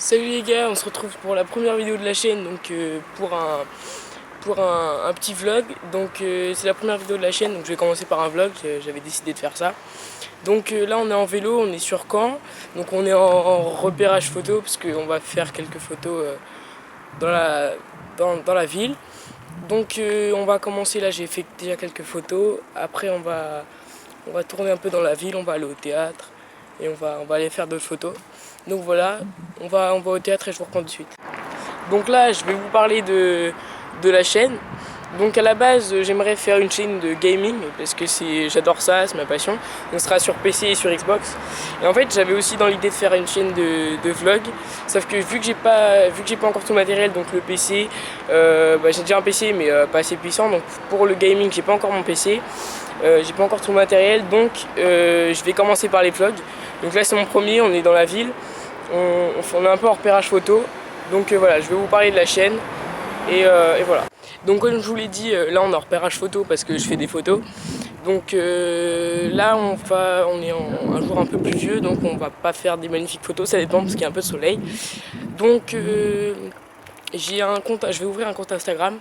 Salut les gars, on se retrouve pour la première vidéo de la chaîne, donc pour un petit vlog. Donc c'est la première vidéo de la chaîne, donc je vais commencer par un vlog, j'avais décidé de faire ça. Donc là on est en vélo, on est sur Caen, donc on est en repérage photo parce qu'on va faire quelques photos dans la ville. Donc on va commencer là, j'ai fait déjà quelques photos, après on va tourner un peu dans la ville, on va aller au théâtre et on va aller faire d'autres photos. Donc voilà, on va au théâtre et je vous reprends de suite. Donc là, je vais vous parler de la chaîne. Donc à la base, j'aimerais faire une chaîne de gaming parce que j'adore ça, c'est ma passion. Donc ce sera sur PC et sur Xbox. Et en fait, j'avais aussi dans l'idée de faire une chaîne de vlog. Sauf que vu que j'ai pas encore tout le matériel, donc le PC, j'ai déjà un PC mais pas assez puissant. Donc pour le gaming, j'ai pas encore mon PC. J'ai pas encore tout le matériel, donc je vais commencer par les vlogs. Donc là c'est mon premier, on est dans la ville, on est un peu en repérage photo. Donc voilà, je vais vous parler de la chaîne et voilà. Donc comme je vous l'ai dit, là on est en repérage photo parce que je fais des photos. Donc là on est un jour un peu pluvieux, donc on va pas faire des magnifiques photos, ça dépend parce qu'il y a un peu de soleil. Donc j'ai un compte, je vais ouvrir un compte Instagram.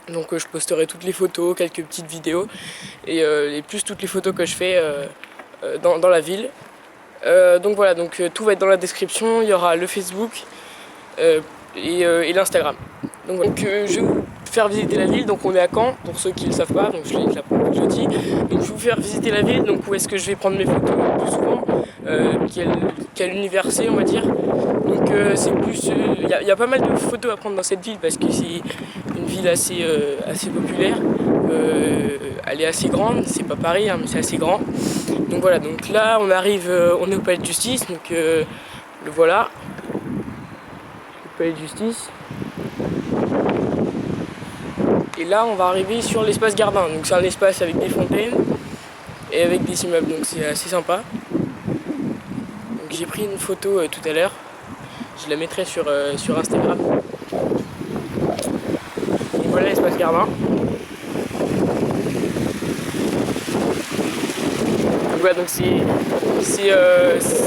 Donc je posterai toutes les photos, quelques petites vidéos et plus toutes les photos que je fais dans la ville. Donc voilà, tout va être dans la description, il y aura le Facebook et l'Instagram. Donc je vais vous faire visiter la ville, donc on est à Caen, pour ceux qui ne le savent pas, donc je le dis. Donc je vais vous faire visiter la ville, donc où est-ce que je vais prendre mes photos le plus souvent, quel univers c'est on va dire. Donc c'est plus, il y a pas mal de photos à prendre dans cette ville parce que c'est une ville assez populaire. Elle est assez grande, c'est pas Paris hein, mais c'est assez grand. Donc voilà, donc là on arrive, on est au palais de justice, donc le voilà, le palais de justice. Et là on va arriver sur l'espace Gardin, donc c'est un espace avec des fontaines et avec des immeubles, donc c'est assez sympa. Donc j'ai pris une photo tout à l'heure, je la mettrai sur Instagram. Donc voilà l'espace Gardin. Donc voilà, donc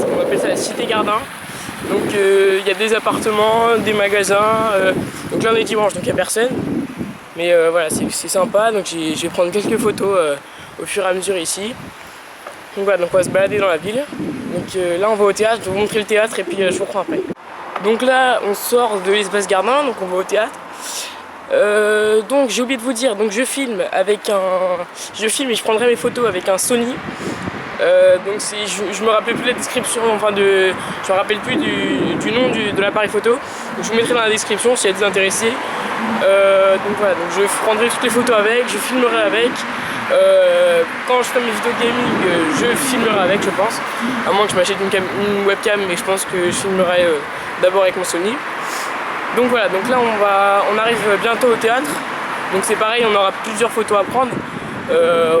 on appelle ça la cité Gardin. Donc il y a des appartements, des magasins. Donc là on est dimanche, donc il n'y a personne. Mais voilà, c'est sympa. Donc je vais prendre quelques photos au fur et à mesure ici. Donc voilà, donc on va se balader dans la ville. Donc là on va au théâtre, je vais vous montrer le théâtre et puis je vous reprends après. Donc là on sort de l'espace Gardin, donc on va au théâtre. Donc j'ai oublié de vous dire, donc je filme et je prendrai mes photos avec un Sony. Donc je me rappelle plus la description, je me rappelle plus du nom de l'appareil photo. Donc je vous mettrai dans la description s'il y a des intéressés. Donc voilà, donc je prendrai toutes les photos avec, je filmerai avec. Quand je ferai mes vidéos gaming, je filmerai avec, je pense. À moins que je m'achète une webcam, mais je pense que je filmerai d'abord avec mon Sony. Donc voilà, donc là on arrive bientôt au théâtre. Donc c'est pareil, on aura plusieurs photos à prendre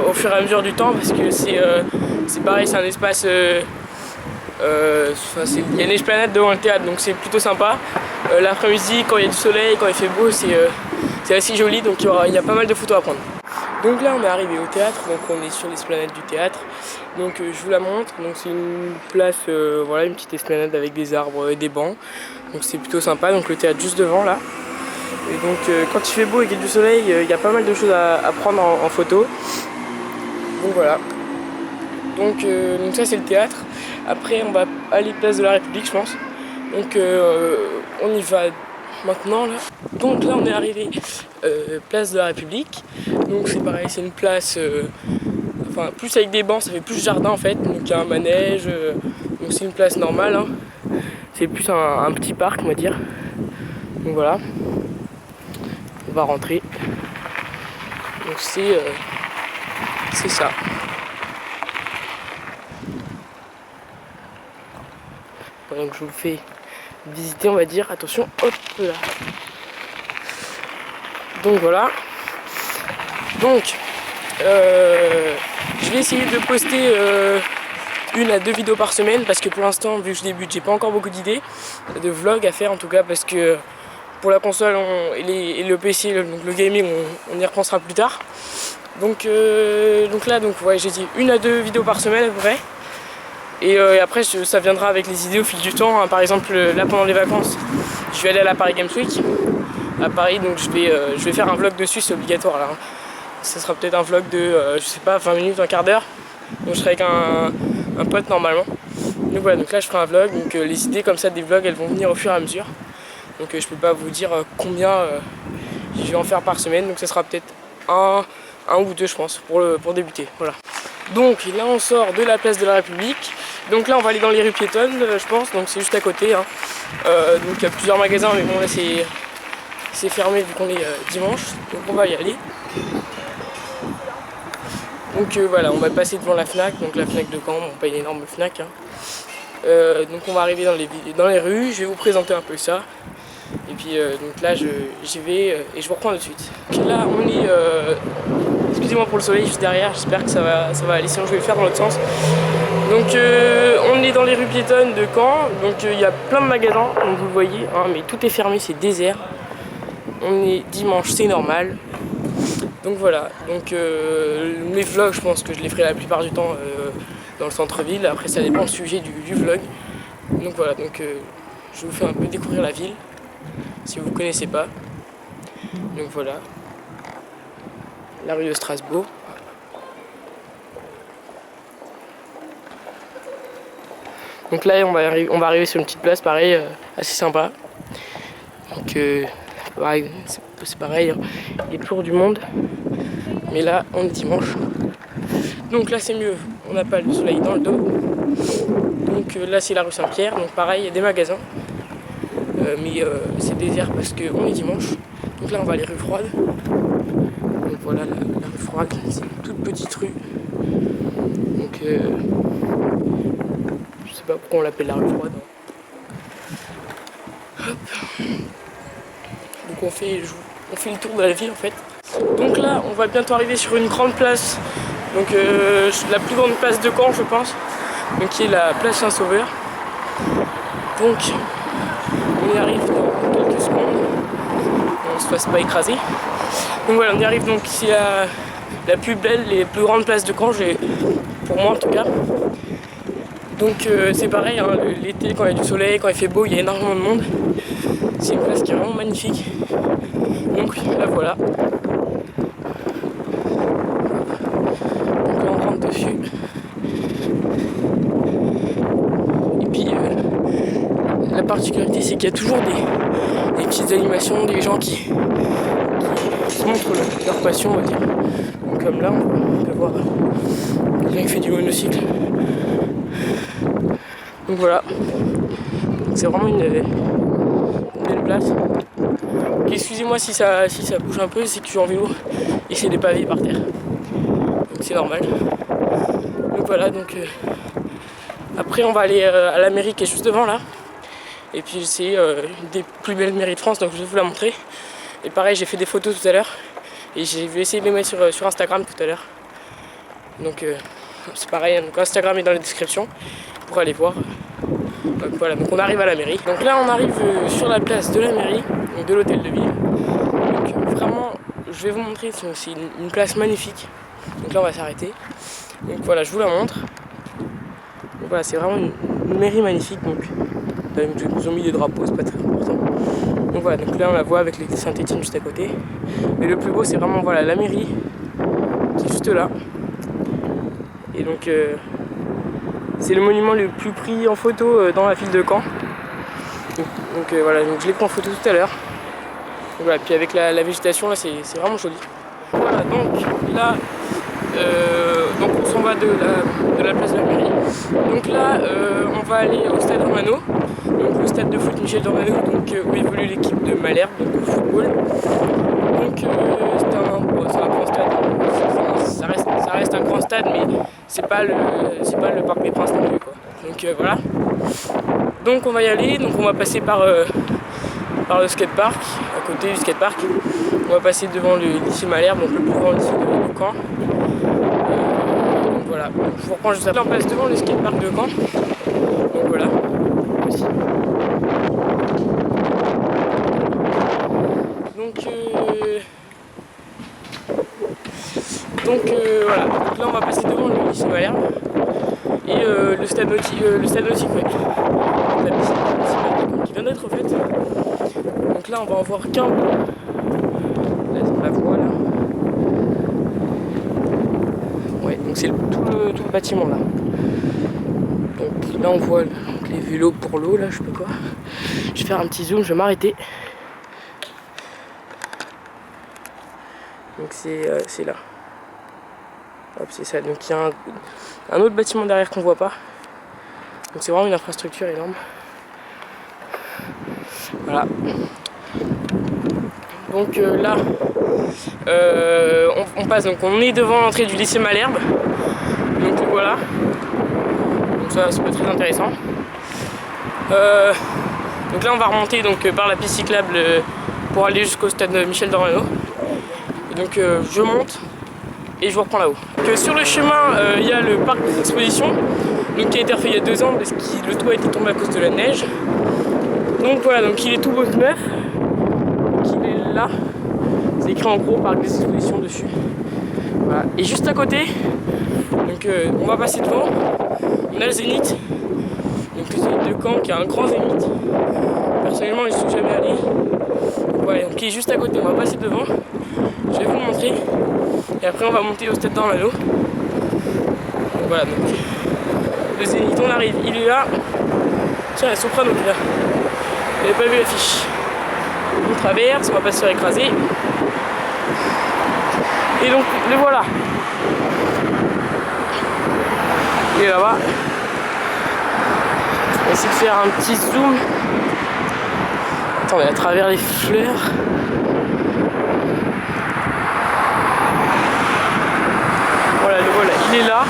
au fur et à mesure du temps parce que c'est pareil, c'est un espace. Il y a une esplanade devant le théâtre, donc c'est plutôt sympa. L'après-midi, quand il y a du soleil, quand il fait beau, c'est assez joli, donc il y a pas mal de photos à prendre. Donc là on est arrivé au théâtre, donc on est sur l'esplanade du théâtre. Donc je vous la montre, donc c'est une place, voilà, une petite esplanade avec des arbres et des bancs. Donc c'est plutôt sympa, donc le théâtre juste devant là. Et donc quand il fait beau et qu'il y a du soleil, il y a pas mal de choses à prendre en photo. Donc voilà. Donc ça c'est le théâtre. Après on va aller place de la République je pense. Donc on y va maintenant là. Donc là on est arrivé place de la République. Donc c'est pareil, c'est une place plus avec des bancs, ça fait plus jardin en fait. Donc il y a un manège, donc c'est une place normale hein. C'est plus un petit parc on va dire. Donc voilà. On va rentrer. Donc c'est ça. Donc je vous fais visiter on va dire. Attention, hop là. Donc voilà. Donc je vais essayer de poster 1 à 2 vidéos par semaine parce que pour l'instant vu que je débute j'ai pas encore beaucoup d'idées de vlog à faire en tout cas parce que pour la console et le PC, donc le gaming on y repensera plus tard. Donc là ouais, j'ai dit 1 à 2 vidéos par semaine à peu près. Et après ça viendra avec les idées au fil du temps, hein. Par exemple là pendant les vacances, je vais aller à la Paris Games Week à Paris, donc je vais faire un vlog dessus, c'est obligatoire là, hein. Ce sera peut-être un vlog de je sais pas, 20 minutes, un quart d'heure. Donc je serai avec un pote normalement. Donc voilà, donc là je ferai un vlog, donc les idées comme ça des vlogs elles vont venir au fur et à mesure. Donc je peux pas vous dire combien je vais en faire par semaine, donc ce sera peut-être un ou deux je pense pour débuter. Voilà. Donc là on sort de la place de la République. Donc là on va aller dans les rues piétonnes je pense, donc c'est juste à côté, hein. Donc il y a plusieurs magasins mais bon là c'est fermé vu qu'on est dimanche, donc on va y aller. Donc voilà, on va passer devant la Fnac, donc la Fnac de Caen, bon, pas une énorme Fnac, hein. Donc on va arriver dans les rues, je vais vous présenter un peu ça. Et puis donc là j'y vais et je vous reprends de suite. Donc là on est, excusez-moi pour le soleil juste derrière, j'espère que ça va aller, sinon je vais le faire dans l'autre sens. Donc on est dans les rues piétonnes de Caen, donc il y a plein de magasins comme vous le voyez, hein, mais tout est fermé, c'est désert. On est dimanche, c'est normal. Donc voilà, donc mes vlogs je pense que je les ferai la plupart du temps dans le centre-ville, après ça dépend du sujet du vlog. Donc voilà, donc je vous fais un peu découvrir la ville, si vous ne connaissez pas. Donc voilà, la rue de Strasbourg. Donc là on va arriver sur une petite place pareil, assez sympa. Donc pareil, c'est pareil, hein. Il y a toujours du monde. Mais là on est dimanche. Donc là c'est mieux, on n'a pas le soleil dans le dos. Donc là c'est la rue Saint-Pierre, donc pareil il y a des magasins. Mais c'est désert parce qu'on est dimanche. Donc là on va aller rue Froide. Donc voilà la rue Froide, c'est une toute petite rue. Donc je sais pas pourquoi on l'appelle la rue Froide. Hop. Donc on fait le tour de la ville en fait. Donc là on va bientôt arriver sur une grande place. Donc la plus grande place de Caen je pense. Donc qui est la place Saint-Sauveur. Donc on y arrive dans quelques secondes. On se fasse pas écraser. Donc voilà, on y arrive, donc c'est la plus belle et plus grande place de Caen, pour moi en tout cas. Donc c'est pareil, hein, l'été quand il y a du soleil, quand il fait beau, il y a énormément de monde. C'est une place qui est vraiment magnifique. Donc là voilà. Donc là on rentre dessus. Et puis la particularité c'est qu'il y a toujours des petites animations, des gens qui montrent leur passion on va dire. Donc comme là on peut voir quelqu'un qui fait du monocycle. Donc voilà, c'est vraiment une belle place. Donc, excusez-moi si ça bouge un peu, c'est que je suis en vélo et c'est des pavés par terre. Donc c'est normal. Donc voilà, donc après on va aller à la mairie qui est juste devant là. Et puis c'est une des plus belles mairies de France, donc je vais vous la montrer. Et pareil, j'ai fait des photos tout à l'heure. Et je vais essayer de les mettre sur Instagram tout à l'heure. Donc c'est pareil, donc Instagram est dans la description pour aller voir. Donc voilà, donc on arrive à la mairie. Donc là on arrive sur la place de la mairie, donc de l'hôtel de ville. Donc vraiment, je vais vous montrer, c'est une place magnifique. Donc là on va s'arrêter. Donc voilà, je vous la montre. Donc voilà, c'est vraiment une mairie magnifique. Donc ils ont mis des drapeaux, c'est pas très important. Donc voilà, donc là on la voit avec l'église Saint-Étienne juste à côté. Mais le plus beau c'est vraiment voilà, la mairie qui est juste là. Et donc c'est le monument le plus pris en photo dans la ville de Caen. Donc voilà, donc je l'ai pris en photo tout à l'heure. Voilà, puis avec la végétation là c'est vraiment joli. Voilà, donc là donc on s'en va de la place de la mairie. Donc là on va aller au stade Romano, donc le stade de foot Michel Dormano, donc où évolue l'équipe de Malherbe, donc au football. Donc c'est un grand stade, ça reste un grand stade, mais c'est pas le Parc des Princes non plus quoi. Donc voilà. Donc on va y aller, donc on va passer par le skatepark, à côté du skatepark. On va passer devant le lycée Malherbe, donc le plus grand lycée de Caen. Donc voilà, je vous reprends juste après. Là on passe devant le skatepark de Caen. Donc voilà. Aussi. Donc voilà, donc là on va passer devant le lycée Malherbe. Et le le stade nautique, ouais. La piscine qui vient d'être faite. Donc là on va en voir qu'un. Là, la voie là. Ouais, donc c'est tout le bâtiment là. Donc là on voit les vélos pour l'eau là, je sais pas quoi. Je vais faire un petit zoom, je vais m'arrêter. Donc c'est là. Hop, c'est ça. Donc il y a un autre bâtiment derrière qu'on voit pas. Donc c'est vraiment une infrastructure énorme. Voilà. Donc là, on passe, donc on est devant l'entrée du lycée Malherbe. Donc voilà. Donc ça peut être très intéressant. Donc là on va remonter donc, par la piste cyclable pour aller jusqu'au stade Michel Dormano. Donc je monte et je vous reprends là-haut. Sur le chemin, il y a le parc d'exposition qui a été refait il y a 2 ans parce que le toit a été tombé à cause de la neige. Donc voilà, donc il est tout beau neuf. Donc il est là. C'est écrit en gros parc des expositions dessus. Voilà. Et juste à côté, donc on va passer devant. On a le Zénith. Donc le Zénith de Caen qui est un grand Zénith. Personnellement je ne suis jamais allé. Voilà, donc il est juste à côté, on va passer devant. Je vais vous le montrer. Et après on va monter au stade Dormano. Donc voilà, donc le Zénith, on arrive, il est là. Tiens, la Soprano qui est là. Vous n'avez pas vu l'affiche. On traverse, on va pas se faire écraser. Et donc le voilà. Et là-bas. On va essayer de faire un petit zoom. Attendez, à travers les fleurs. Voilà, le voilà, il est là.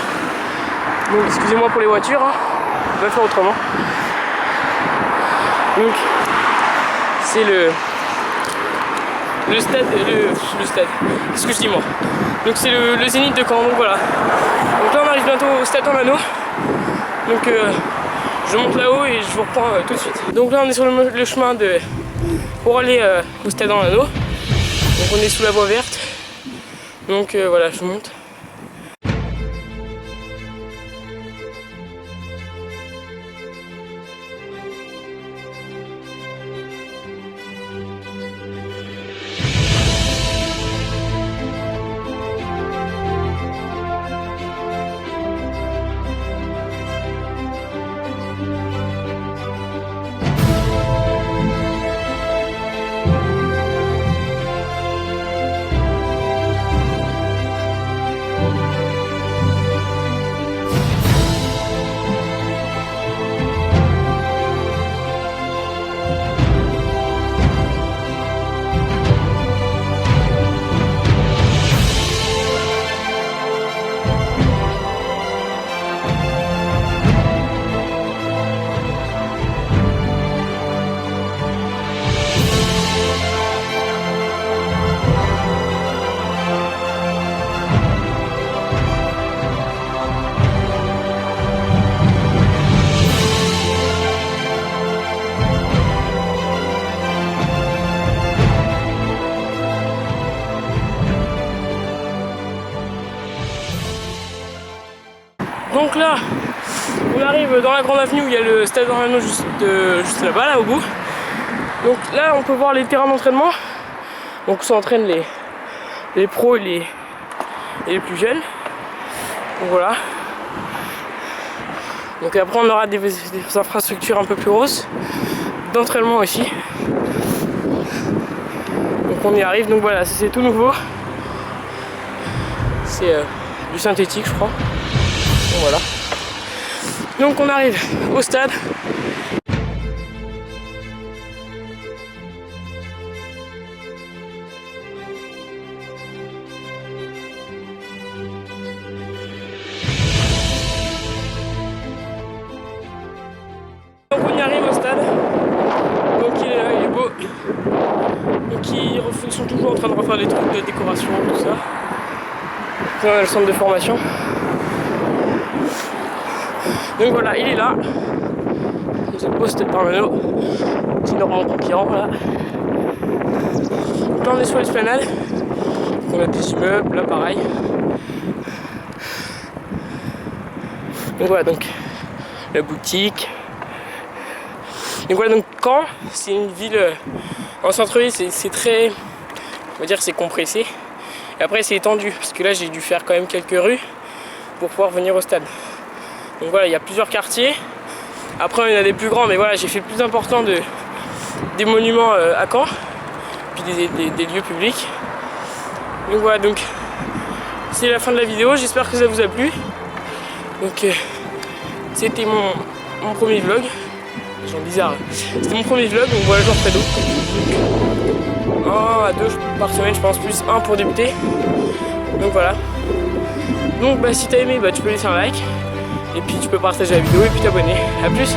Donc excusez-moi pour les voitures, hein. On va faire autrement. Donc c'est le stade, qu'est-ce que je dis moi? Donc c'est le Zénith de Caen, donc voilà. Donc là on arrive bientôt au stade Dormano. Donc je monte là-haut et je vous reprends tout de suite. Donc là on est sur le chemin pour aller au stade Dormano. Donc on est sous la voie verte. Donc voilà, je monte. Donc là, on arrive dans la grande avenue où il y a le stade Dormano juste là-bas, là au bout. Donc là, on peut voir les terrains d'entraînement. Donc ça entraîne les pros et les plus jeunes. Donc voilà. Donc après, on aura des infrastructures un peu plus grosses d'entraînement aussi. Donc on y arrive. Donc voilà, c'est tout nouveau. C'est du synthétique, je crois. Donc voilà. Donc on arrive au stade. Donc on y arrive au stade. Donc il est là, il est beau. Donc ils sont toujours en train de refaire des trucs de décoration, tout ça. On a le centre de formation. Donc voilà, il est là. C'est le beau stade Dormano. C'est énormément concurrent là. Donc là on est sur l'esplanade. On a des immeubles, là pareil. Donc voilà, donc la boutique. Donc voilà, donc Caen, c'est une ville en centre-ville, c'est très, on va dire, c'est compressé. Et après c'est étendu, parce que là j'ai dû faire quand même quelques rues pour pouvoir venir au stade. Donc voilà, il y a plusieurs quartiers. Après il y en a des plus grands, mais voilà, j'ai fait le plus important des monuments à Caen, puis des lieux publics. Donc voilà, donc c'est la fin de la vidéo, j'espère que ça vous a plu. Donc c'était mon premier vlog. C'est genre bizarre. C'était mon premier vlog, donc voilà, je referai d'autres. 1 à 2 par semaine, je pense, plus 1 pour débuter. Donc voilà. Donc bah si t'as aimé, bah tu peux laisser un like. Et puis tu peux partager la vidéo et puis t'abonner. A plus.